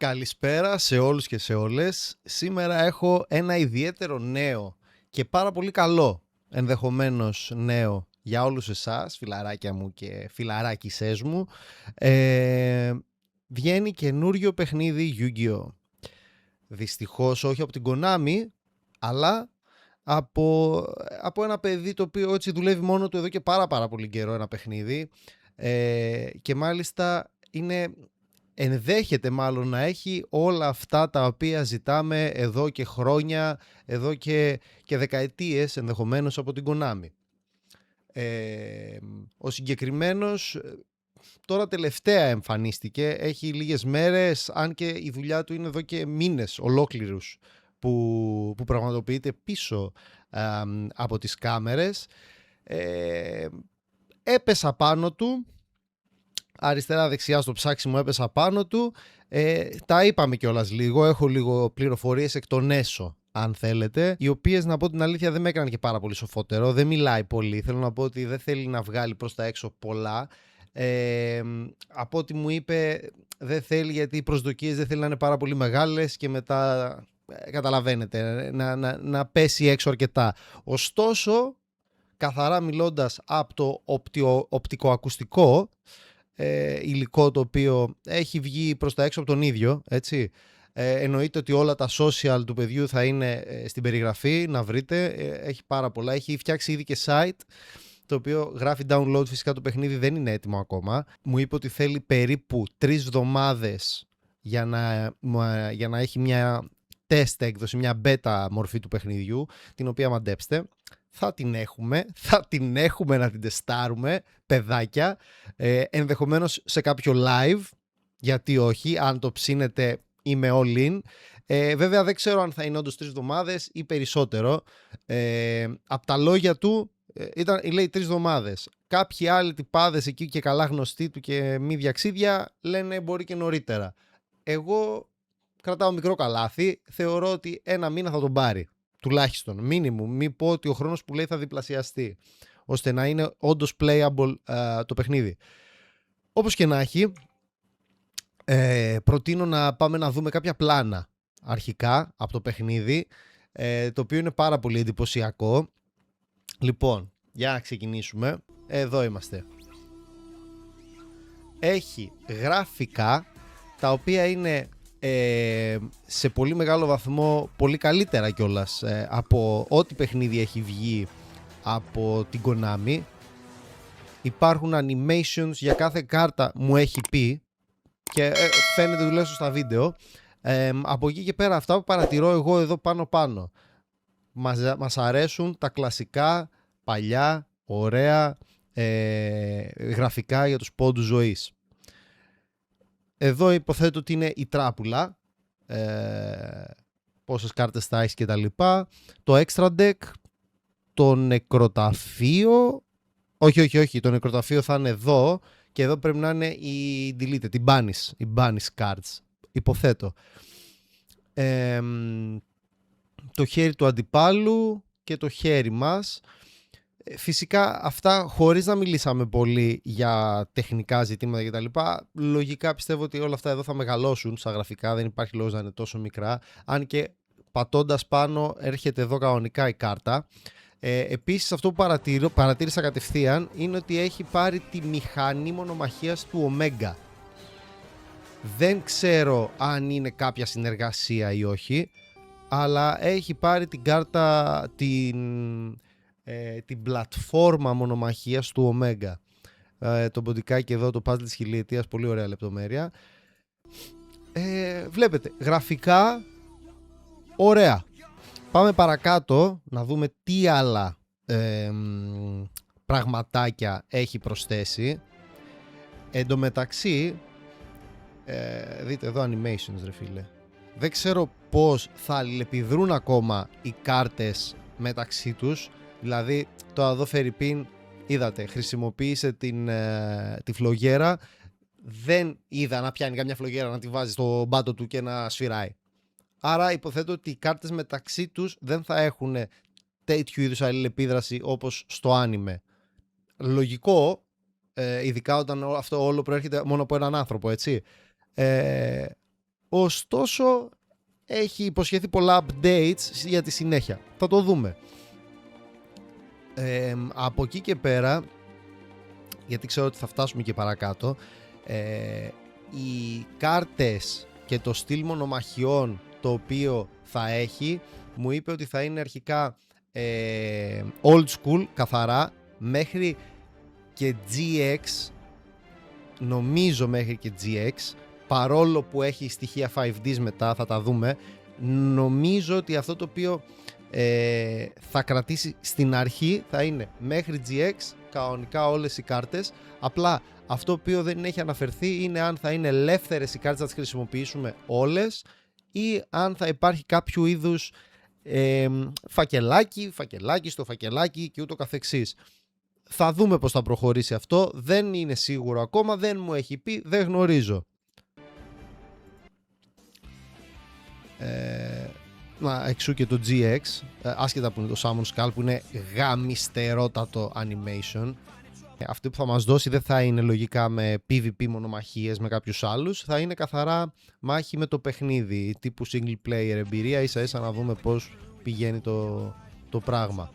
Καλησπέρα σε όλους και σε όλες. Σήμερα έχω ένα ιδιαίτερο νέο και πάρα πολύ καλό ενδεχομένως νέο για όλους εσάς, φιλαράκια μου και φιλαράκισές μου. Βγαίνει καινούριο παιχνίδι Yu-Gi-Oh! Δυστυχώς όχι από την Konami, αλλά από ένα παιδί το οποίο έτσι δουλεύει μόνο του εδώ και πάρα πολύ καιρό ένα παιχνίδι, και μάλιστα ενδέχεται μάλλον να έχει όλα αυτά τα οποία ζητάμε εδώ και χρόνια, εδώ και δεκαετίες ενδεχομένως από την Konami. Ο συγκεκριμένος τώρα τελευταία εμφανίστηκε, έχει λίγες μέρες, αν και η δουλειά του είναι εδώ και μήνες ολόκληρους που πραγματοποιείται πίσω από τις κάμερες. Έπεσα πάνω του, αριστερά δεξιά στο ψάξιμο έπεσα πάνω του. Τα είπαμε κιόλας λίγο, έχω λίγο πληροφορίες εκ των έσω αν θέλετε, οι οποίες να πω την αλήθεια δεν με έκαναν και πάρα πολύ σοφότερο, δεν μιλάει πολύ, θέλω να πω ότι δεν θέλει να βγάλει προς τα έξω πολλά. Από ό,τι μου είπε δεν θέλει, γιατί οι προσδοκίες δεν θέλει να είναι πάρα πολύ μεγάλες και μετά καταλαβαίνετε να πέσει έξω αρκετά. Ωστόσο, καθαρά μιλώντας από το οπτικοακουστικό υλικό το οποίο έχει βγει προς τα έξω από τον ίδιο, έτσι, εννοείται ότι όλα τα social του παιδιού θα είναι στην περιγραφή, να βρείτε, έχει πάρα πολλά, έχει φτιάξει ήδη και site το οποίο γράφει download, φυσικά το παιχνίδι δεν είναι έτοιμο ακόμα. Μου είπε ότι θέλει περίπου 3 εβδομάδες για να έχει μια test έκδοση, μια beta μορφή του παιχνιδιού, την οποία μαντέψτε θα την έχουμε να την τεστάρουμε, παιδάκια, ενδεχομένως σε κάποιο live, γιατί όχι, αν το ψήνετε είμαι all in. Βέβαια δεν ξέρω αν θα είναι όντως 3 εβδομάδες ή περισσότερο. Από τα λόγια του λέει 3 εβδομάδες. Κάποιοι άλλοι τυπάδες εκεί και καλά γνωστοί του και μη διαξίδια λένε μπορεί και νωρίτερα. Εγώ κρατάω μικρό καλάθι, θεωρώ ότι 1 μήνα θα τον πάρει. Τουλάχιστον, minimum. Μην πω ότι ο χρόνος που λέει θα διπλασιαστεί, ώστε να είναι όντως playable το παιχνίδι. Όπως και να έχει, προτείνω να πάμε να δούμε κάποια πλάνα αρχικά από το παιχνίδι, το οποίο είναι πάρα πολύ εντυπωσιακό. Λοιπόν, για να ξεκινήσουμε. Εδώ είμαστε. Έχει γραφικά τα οποία είναι σε πολύ μεγάλο βαθμό πολύ καλύτερα κιόλας από ό,τι παιχνίδι έχει βγει από την Konami. Υπάρχουν animations για κάθε κάρτα, μου έχει πει, και φαίνεται τουλάχιστον στα βίντεο. Από εκεί και πέρα, αυτά που παρατηρώ εγώ εδώ πάνω μας αρέσουν τα κλασικά παλιά ωραία γραφικά για τους πόντους ζωής. Εδώ υποθέτω ότι είναι η τράπουλα, πόσες κάρτες θα έχεις και τα λοιπά, το extra deck, το νεκροταφείο, όχι, το νεκροταφείο θα είναι εδώ και εδώ πρέπει να είναι η deleted, η banish cards, υποθέτω. Το χέρι του αντιπάλου και το χέρι μας. Φυσικά αυτά χωρίς να μιλήσαμε πολύ για τεχνικά ζητήματα κτλ. Λογικά πιστεύω ότι όλα αυτά εδώ θα μεγαλώσουν στα γραφικά, δεν υπάρχει λόγος να είναι τόσο μικρά, αν και πατώντας πάνω έρχεται εδώ κανονικά η κάρτα. Επίσης αυτό που παρατήρησα κατευθείαν είναι ότι έχει πάρει τη μηχανή μονομαχίας του Omega. Δεν ξέρω αν είναι κάποια συνεργασία ή όχι, αλλά έχει πάρει την κάρτα, την πλατφόρμα μονομαχίας του Omega. Το μποντικάκι εδώ, το puzzle της χιλιετίας, πολύ ωραία λεπτομέρεια. Βλέπετε, γραφικά ωραία. Πάμε παρακάτω να δούμε τι άλλα πραγματάκια έχει προσθέσει. Εν τω μεταξύ, δείτε εδώ animations ρε φίλε. Δεν ξέρω πώς θα αλληλεπιδρούν ακόμα οι κάρτες μεταξύ τους. Δηλαδή, το εδώ φερρυπίν, είδατε, χρησιμοποίησε τη φλογέρα. Δεν είδα να πιάνει καμιά φλογέρα να τη βάζει στο μπάτο του και να σφυράει. Άρα υποθέτω ότι οι κάρτες μεταξύ τους δεν θα έχουν τέτοιου είδους αλληλεπίδραση όπως στο άνιμε. Λογικό, ειδικά όταν αυτό όλο προέρχεται μόνο από έναν άνθρωπο, έτσι. Ωστόσο έχει υποσχεθεί πολλά updates για τη συνέχεια. Θα το δούμε. Από εκεί και πέρα, γιατί ξέρω ότι θα φτάσουμε και παρακάτω, οι κάρτες και το στυλ μονομαχιών το οποίο θα έχει, μου είπε ότι θα είναι αρχικά old school καθαρά, μέχρι και GX, νομίζω μέχρι και GX, παρόλο που έχει στοιχεία 5Ds μετά, θα τα δούμε. Νομίζω ότι αυτό το οποίο θα κρατήσει στην αρχή θα είναι μέχρι GX κανονικά όλες οι κάρτες. Απλά αυτό το οποίο δεν έχει αναφερθεί είναι αν θα είναι ελεύθερες οι κάρτες να τις χρησιμοποιήσουμε όλες ή αν θα υπάρχει κάποιο είδους φακελάκι στο φακελάκι και ούτω καθεξής. Θα δούμε πώς θα προχωρήσει αυτό, δεν είναι σίγουρο ακόμα, δεν μου έχει πει, δεν γνωρίζω. Εξού και το GX, άσχετα που είναι το Summon Skull που είναι γαμιστερότατο animation. Αυτό που θα μας δώσει δεν θα είναι λογικά με PvP μονομαχίες με κάποιους άλλους, θα είναι καθαρά μάχη με το παιχνίδι, τύπου single player εμπειρία, ίσα ίσα να δούμε πώς πηγαίνει το πράγμα.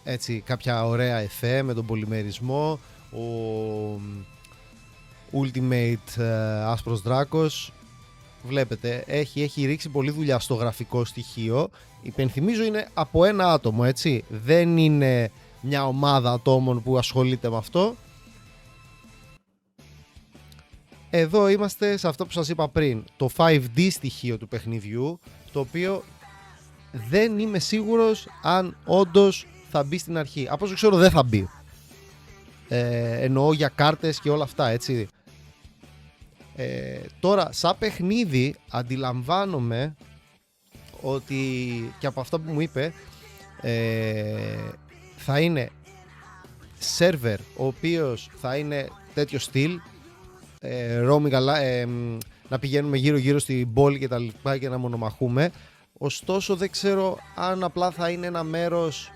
Έτσι κάποια ωραία εφέ με τον πολυμερισμό, ο Ultimate άσπρος δράκος, βλέπετε έχει ρίξει πολλή δουλειά στο γραφικό στοιχείο. Υπενθυμίζω είναι από ένα άτομο, έτσι, δεν είναι μια ομάδα ατόμων που ασχολείται με αυτό. Εδώ είμαστε σε αυτό που σας είπα πριν, το 5D στοιχείο του παιχνιδιού, το οποίο δεν είμαι σίγουρος αν όντως θα μπει στην αρχή. Από όσο ξέρω δεν θα μπει. Εννοώ για κάρτες και όλα αυτά, έτσι. Τώρα σαν παιχνίδι αντιλαμβάνομαι ότι και από αυτά που μου είπε θα είναι σερβερ ο οποίος θα είναι τέτοιο στυλ, roaming, να πηγαίνουμε γύρω γύρω στην πόλη και τα λοιπά και να μονομαχούμε. Ωστόσο δεν ξέρω αν απλά θα είναι ένα μέρος,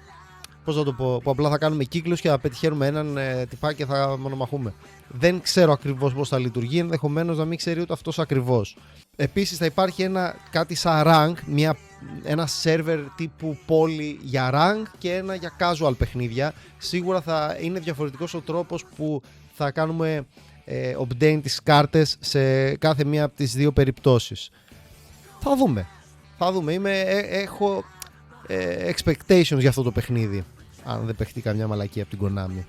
πώς να το πω, που απλά θα κάνουμε κύκλους και θα πετυχαίνουμε έναν τυπάκι και θα μονομαχούμε. Δεν ξέρω ακριβώς πώς θα λειτουργεί, ενδεχομένως να μην ξέρει ούτε αυτός ακριβώς. Επίσης θα υπάρχει κάτι σαν rank, ένα server τύπου πόλη για rank και ένα για casual παιχνίδια. Σίγουρα θα είναι διαφορετικός ο τρόπος που θα κάνουμε obtain τις κάρτες σε κάθε μία από τις δύο περιπτώσεις. Θα δούμε. Έχω expectations για αυτό το παιχνίδι, αν δεν παιχτεί καμιά μαλακία από την Konami.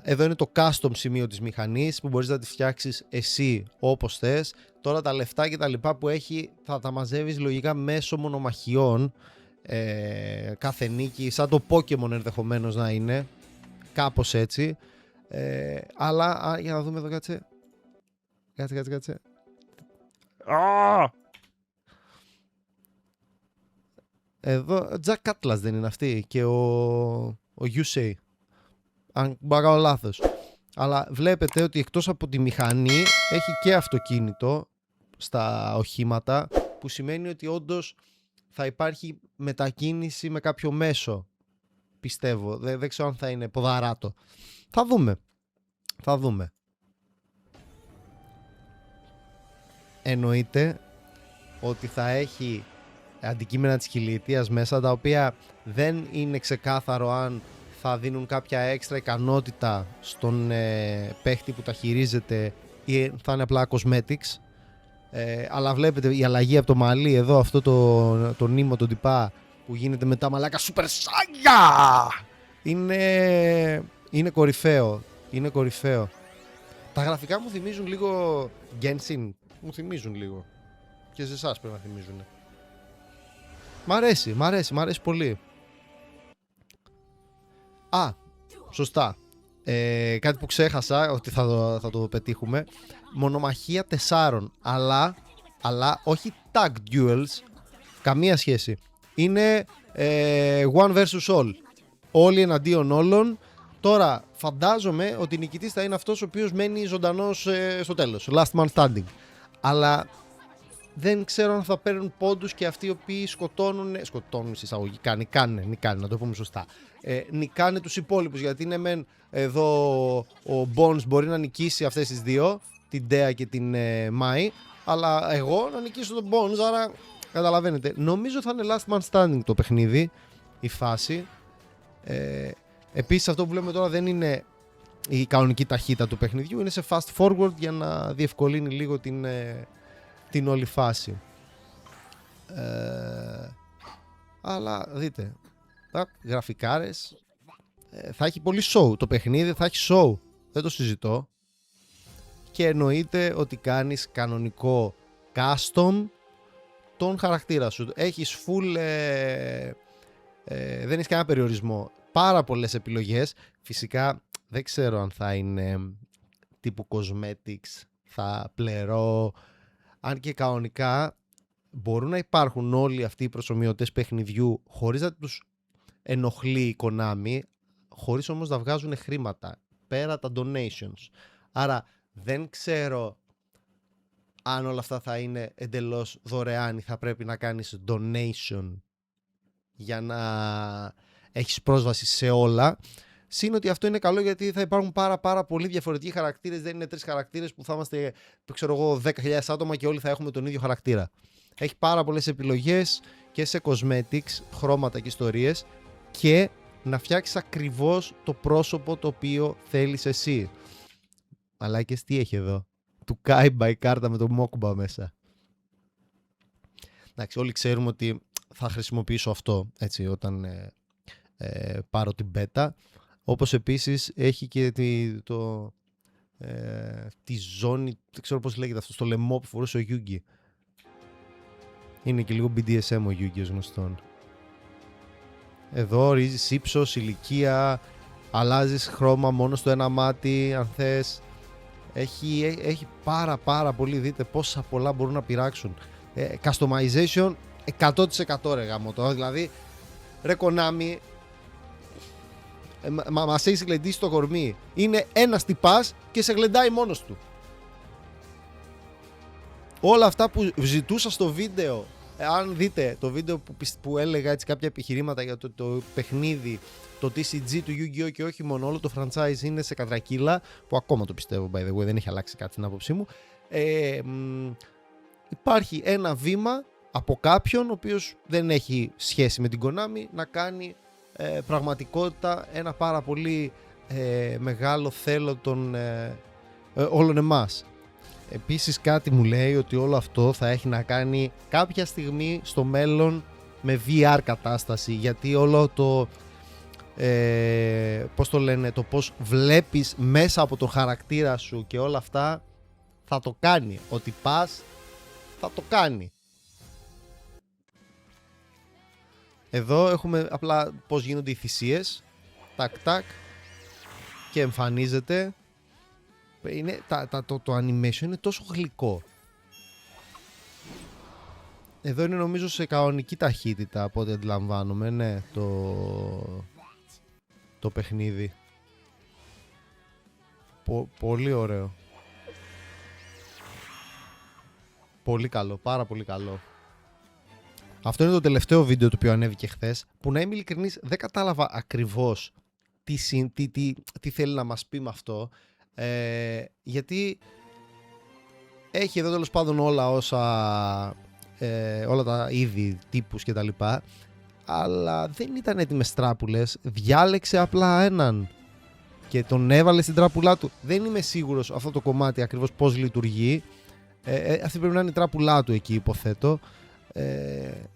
Εδώ είναι το custom σημείο της μηχανής που μπορείς να τη φτιάξεις εσύ όπως θες. Τώρα τα λεφτά και τα λοιπά που έχει θα τα μαζεύεις λογικά μέσω μονομαχιών, κάθε νίκη, σαν το Pokemon ενδεχομένως να είναι, κάπως έτσι. Αλλά για να δούμε εδώ, κάτσε. Εδώ Jack Atlas δεν είναι αυτή και ο Yusei, αν μπορώ να κάνω λάθος. Αλλά βλέπετε ότι εκτός από τη μηχανή έχει και αυτοκίνητο στα οχήματα, που σημαίνει ότι όντως θα υπάρχει μετακίνηση με κάποιο μέσο, πιστεύω. Δεν ξέρω αν θα είναι ποδαράτο. Θα δούμε. Εννοείται ότι θα έχει αντικείμενα της χιλιετίας μέσα, τα οποία δεν είναι ξεκάθαρο αν θα δίνουν κάποια έξτρα ικανότητα στον παίχτη που τα χειρίζεται ή θα είναι απλά cosmetics. Αλλά βλέπετε η αλλαγή από το μαλλί εδώ, αυτό το νήμο, τον τυπά που γίνεται μετά μαλάκα super σάγια, είναι κορυφαίο. Τα γραφικά μου θυμίζουν λίγο Genshin, μου θυμίζουν λίγο, και σε εσάς πρέπει να θυμίζουν. Μ' αρέσει πολύ. Σωστά. Κάτι που ξέχασα ότι θα το πετύχουμε. Μονομαχία 4, αλλά όχι tag duels, καμία σχέση. Είναι one versus all, όλοι εναντίον όλων. Τώρα φαντάζομαι ότι η νικητής θα είναι αυτός ο οποίος μένει ζωντανός στο τέλος, last man standing. Αλλά δεν ξέρω αν θα παίρνουν πόντους και αυτοί οι οποίοι σκοτώνουν εισαγωγικά, νικάνε, να το πούμε σωστά. Νικάνε τους υπόλοιπους, γιατί είναι μεν εδώ ο Bones μπορεί να νικήσει αυτές τις δύο, την Dea και την Mai, αλλά εγώ να νικήσω τον Bones, άρα καταλαβαίνετε. Νομίζω θα είναι last man standing το παιχνίδι, η φάση. Επίσης αυτό που βλέπουμε τώρα δεν είναι η κανονική ταχύτητα του παιχνιδιού, είναι σε fast forward για να διευκολύνει λίγο την όλη φάση. Αλλά δείτε, γραφικάρες, θα έχει πολύ show το παιχνίδι, θα έχει show, δεν το συζητώ. Και εννοείται ότι κάνεις κανονικό custom τον χαρακτήρα σου. Έχεις full, δεν έχεις κανένα περιορισμό, πάρα πολλές επιλογές. Φυσικά δεν ξέρω αν θα είναι τύπου cosmetics, θα πληρώ. Αν και κανονικά μπορούν να υπάρχουν όλοι αυτοί οι προσομοιωτές παιχνιδιού χωρίς να τους ενοχλεί η Konami, χωρίς όμως να βγάζουν χρήματα πέρα τα donations. Άρα δεν ξέρω αν όλα αυτά θα είναι εντελώς δωρεάν ή θα πρέπει να κάνεις donation για να έχεις πρόσβαση σε όλα. Συν ότι αυτό είναι καλό, γιατί θα υπάρχουν πάρα πολύ διαφορετικοί χαρακτήρες. Δεν είναι 3 χαρακτήρες που θα είμαστε, ξέρω εγώ, 10.000 άτομα και όλοι θα έχουμε τον ίδιο χαρακτήρα. Έχει πάρα πολλές επιλογές και σε cosmetics, χρώματα και ιστορίες, και να φτιάξεις ακριβώς το πρόσωπο το οποίο θέλεις εσύ. Μαλάκες, τι έχει εδώ? Του Kaiba η κάρτα με το Mokba μέσα. Εντάξει, όλοι ξέρουμε ότι θα χρησιμοποιήσω αυτό, έτσι, όταν πάρω την beta. Όπως επίσης έχει και τη ζώνη, δεν ξέρω πώς λέγεται αυτό, στο λαιμό που φορούσε ο Yugi. Είναι και λίγο BDSM ο Yugi ως γνωστόν. Εδώ ορίζεις ύψος, ηλικία, αλλάζεις χρώμα μόνο στο ένα μάτι αν θες. Έχει πάρα πολύ, δείτε πόσα πολλά μπορούν να πειράξουν. Customization 100% ρε γάμο τώρα, δηλαδή ρε Konami, μας έχεις γλεντήσει το κορμί. Είναι ένας τυπάς και σε γλεντάει μόνος του. Όλα αυτά που ζητούσα στο βίντεο, αν δείτε το βίντεο που έλεγα έτσι κάποια επιχειρήματα για το παιχνίδι, το TCG του Yu-Gi-Oh! Και όχι μόνο, όλο το franchise είναι σε κατρακύλα, που ακόμα το πιστεύω by the way, δεν έχει αλλάξει κάτι στην άποψή μου. Υπάρχει ένα βήμα από κάποιον ο οποίος δεν έχει σχέση με την Konami να κάνει πραγματικότητα ένα πάρα πολύ μεγάλο θέλω των όλων εμάς. Επίσης κάτι μου λέει ότι όλο αυτό θα έχει να κάνει κάποια στιγμή στο μέλλον με VR κατάσταση, γιατί όλο το πώς το λένε, το πώς βλέπεις μέσα από το χαρακτήρα σου και όλα αυτά θα το κάνει, ότι πας θα το κάνει. Εδώ έχουμε απλά πώς γίνονται οι θυσίες, τάκ και εμφανίζεται. Είναι, το animation είναι τόσο γλυκό. Εδώ είναι νομίζω σε κανονική ταχύτητα από ό,τι αντιλαμβάνομαι, ναι, το παιχνίδι. Πολύ ωραίο. Πολύ καλό, πάρα πολύ καλό. Αυτό είναι το τελευταίο βίντεο το οποίο ανέβηκε χθες, που να είμαι ειλικρινής δεν κατάλαβα ακριβώς τι θέλει να μας πει με αυτό, γιατί έχει εδώ τέλος πάντων όλα τα είδη, τύπους και τα λοιπά, αλλά δεν ήταν έτοιμες τράπουλες, διάλεξε απλά έναν και τον έβαλε στην τράπουλά του. Δεν είμαι σίγουρος αυτό το κομμάτι ακριβώς πώς λειτουργεί, αυτή πρέπει να είναι η τράπουλά του εκεί υποθέτω,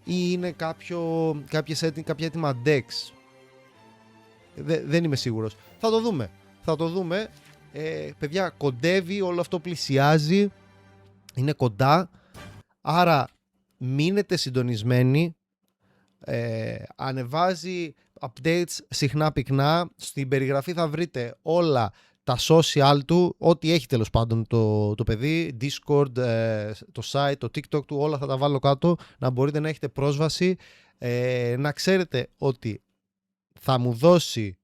ή είναι κάποια έτοιμα decks. Δεν είμαι σίγουρος. Θα το δούμε. Παιδιά, κοντεύει, όλο αυτό πλησιάζει, είναι κοντά, άρα μείνετε συντονισμένοι. Ανεβάζει updates συχνά πυκνά. Στην περιγραφή θα βρείτε όλα τα social του, ό,τι έχει τέλος πάντων το παιδί, Discord, το site, το TikTok του, όλα θα τα βάλω κάτω, να μπορείτε να έχετε πρόσβαση. Να ξέρετε ότι θα μου δώσει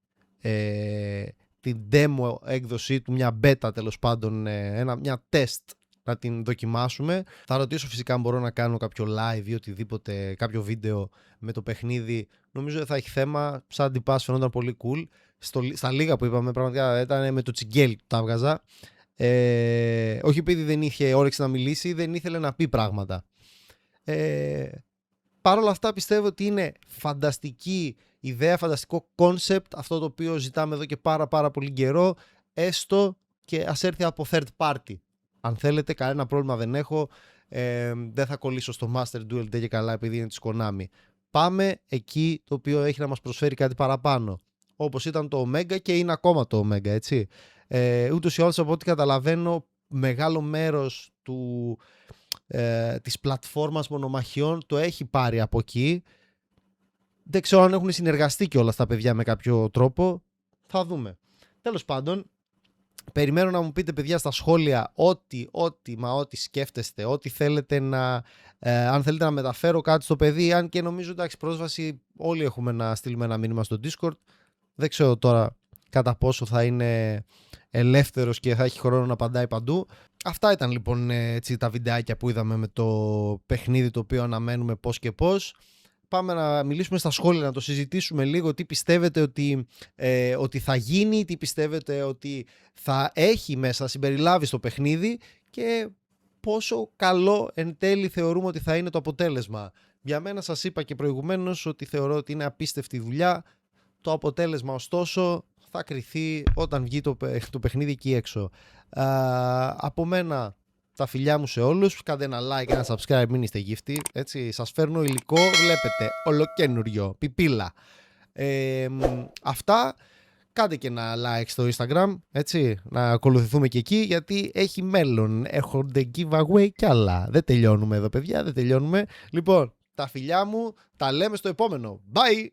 την demo έκδοσή του, μια beta τέλος πάντων, μια test να την δοκιμάσουμε. Θα ρωτήσω φυσικά αν μπορώ να κάνω κάποιο live ή οτιδήποτε, κάποιο βίντεο με το παιχνίδι. Νομίζω δεν θα έχει θέμα. Σαν αντιπάς φαινόταν πολύ cool. Στα λίγα που είπαμε, πραγματικά ήταν με το τσιγκέλι που τα έβγαζα. Όχι επειδή δεν είχε όρεξη να μιλήσει, δεν ήθελε να πει πράγματα. Παρ' όλα αυτά πιστεύω ότι είναι φανταστική ιδέα, φανταστικό concept, αυτό το οποίο ζητάμε εδώ και πάρα πολύ καιρό, έστω και ας έρθει από third party. Αν θέλετε, κανένα πρόβλημα δεν έχω, δεν θα κολλήσω στο Master Duel και καλά επειδή είναι της Konami. Πάμε εκεί το οποίο έχει να μας προσφέρει κάτι παραπάνω, όπως ήταν το Omega και είναι ακόμα το Omega, έτσι. Ούτως ή άλλως από ό,τι καταλαβαίνω, μεγάλο μέρος της πλατφόρμας μονομαχιών το έχει πάρει από εκεί. Δεν ξέρω αν έχουν συνεργαστεί και όλα τα παιδιά με κάποιο τρόπο. Θα δούμε. Τέλος πάντων, περιμένω να μου πείτε παιδιά στα σχόλια ό,τι σκέφτεστε, ό,τι θέλετε αν θέλετε να μεταφέρω κάτι στο παιδί, αν και νομίζω εντάξει πρόσβαση όλοι έχουμε να στείλουμε ένα μήνυμα στο Discord. Δεν ξέρω τώρα κατά πόσο θα είναι ελεύθερος και θα έχει χρόνο να απαντάει παντού. Αυτά ήταν λοιπόν έτσι, τα βιντεάκια που είδαμε με το παιχνίδι το οποίο αναμένουμε πώς και πώς. Πάμε να μιλήσουμε στα σχόλια, να το συζητήσουμε λίγο, τι πιστεύετε ότι θα γίνει, τι πιστεύετε ότι θα έχει μέσα, θα συμπεριλάβει στο παιχνίδι και πόσο καλό εν τέλει θεωρούμε ότι θα είναι το αποτέλεσμα. Για μένα σας είπα και προηγουμένως ότι θεωρώ ότι είναι απίστευτη δουλειά. Το αποτέλεσμα ωστόσο θα κριθεί όταν βγει το παιχνίδι εκεί έξω. Από μένα τα φιλιά μου σε όλους. Κάντε ένα like, ένα subscribe, μην είστε γύφτοι. Έτσι, σας φέρνω υλικό, βλέπετε, ολοκένουριο, πιπίλα. Αυτά. Κάντε και ένα like στο Instagram, έτσι, να ακολουθηθούμε και εκεί, γιατί έχει μέλλον. Έχονται giveaway κι άλλα. Δεν τελειώνουμε εδώ παιδιά, δεν τελειώνουμε. Λοιπόν, τα φιλιά μου, τα λέμε στο επόμενο. Bye!